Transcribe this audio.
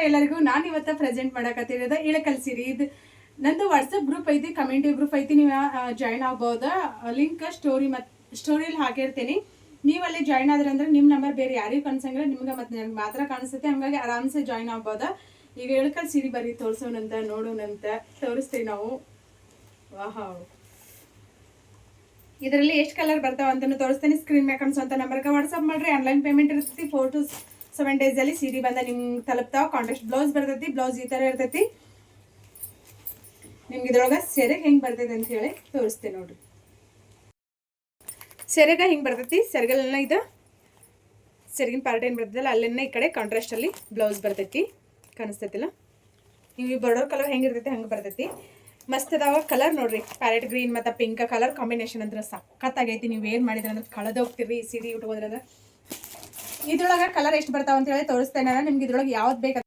ಎಲ್ಲರಿಗೂ. ನಾನು ಇವತ್ತು ಪ್ರೆಸೆಂಟ್ ಮಾಡಕತ್ತಿರೋದು ಇಳಕಲ್ ಸೀರೆ. ಇದು ನಂದು ವಾಟ್ಸಪ್ ಗ್ರೂಪ್ ಐತಿ, ಕಮ್ಯುನಿಟಿ ಗ್ರೂಪ್ ಐತಿ, ನೀವು ಜಾಯ್ನ್ ಆಗ್ಬೋದು. ಲಿಂಕ್ ಸ್ಟೋರಿಯಲ್ಲಿ ಹಾಕಿರ್ತೀನಿ. ನೀವು ಅಲ್ಲಿ ಜಾಯ್ನ್ ಆದ್ರೆ ಅಂದ್ರೆ ನಿಮ್ಮ ನಂಬರ್ ಬೇರೆ ಯಾರಿಗೂ ಕಾಣಿಸಂಗಿಲ್ಲ, ನಿಮ್ಗೆ ಮತ್ತೆ ನನಗೆ ಮಾತ್ರ ಕಾಣಿಸುತ್ತೆ. ಹಂಗಾಗಿ ಆರಾಮ್ಸೆ ಜಾಯ್ನ್ ಆಗ್ಬೋದು. ಈಗ ಇಳಕಲ್ ಸೀರೆ ಬರ್ರಿ ತೋರಿಸೋಣಂತ, ನೋಡೋಣಂತ ತೋರಿಸ್ತೀವಿ ನಾವು. ವಾಹ್, ಇದರಲ್ಲಿ ಎಷ್ಟು ಕಲರ್ ಬರ್ತಾವ ಅಂತ ತೋರಿಸ್ತೀನಿ. ಸ್ಕ್ರೀನ್ ಮೇಲೆ ಕಾಣಿಸುವಂತ ನಂಬರ್ಗೆ ವಾಟ್ಸಪ್ ಮಾಡ್ರಿ. ಆನ್ಲೈನ್ ಪೇಮೆಂಟ್ ಇರ್ತೈತಿ. 4 to 7 days ಅಲ್ಲಿ ಸೀರೆ ಬಂದ ನಿಮ್ಗೆ ತಲುಪ್ತಾವ. ಕಾಂಟ್ರಾಸ್ಟ್ ಬ್ಲೌಸ್ ಬರ್ತೈತಿ. ಬ್ಲೌಸ್ ಈ ತರ ಇರ್ತೈತಿ. ನಿಮ್ಗೆ ಇದ್ರೊಳಗೆ ಸೆರೆಗೆ ಹೆಂಗ್ ಬರ್ತೈತಿ ಅಂತ ಹೇಳಿ ತೋರಿಸ್ತೀನಿ ನೋಡ್ರಿ. ಸೆರೆಗ ಹಿಂಗೆ ಬರ್ತೈತಿ. ಸೆರೆಗಲ್ಲೆಲ್ಲ ಇದು ಸೆರಗಿನ ಪಾರ್ಟ್ ಏನು ಬರ್ತೈತಲ್ಲ ಅಲ್ಲೆಲ್ಲ ಈ ಕಡೆ ಕಾಂಟ್ರಾಸ್ಟ್ ಅಲ್ಲಿ ಬ್ಲೌಸ್ ಬರ್ತೈತಿ. ಕಾಣಿಸ್ತೈತಿಲ್ಲ, ನೀವು ಬಾರ್ಡರ್ ಕಲರ್ ಹೆಂಗಿರ್ತೈತಿ ಹಂಗೆ ಬರ್ತೈತಿ. ಮಸ್ತ್ ಅದಾವ ಕಲರ್ ನೋಡ್ರಿ. ಪ್ಯಾರೆಟ್ ಗ್ರೀನ್ ಮತ್ತು ಪಿಂಕ್ ಕಲರ್ ಕಾಂಬಿನೇಷನ್ ಅಂದ್ರೆ ಸಖತ್ತಾಗೈತಿ. ನೀವು ಏನು ಮಾಡಿದ್ರೆ ಅಂದ್ರೆ ಕಳೆದು ಹೋಗ್ತೀರಿ ಈ ಸೀರೆ ಉಟ್ಕೋದ್ರಂದ್ರೆ. ಇದ್ರೊಳಗೆ ಕಲರ್ ಎಷ್ಟು ಬರ್ತಾವ ಅಂತ ಹೇಳಿ ತೋರಿಸ್ತೇನೆ ನಾನು ನಿಮ್ಗೆ. ಇದ್ರೊಳಗೆ ಯಾವ್ದು ಬೇಕು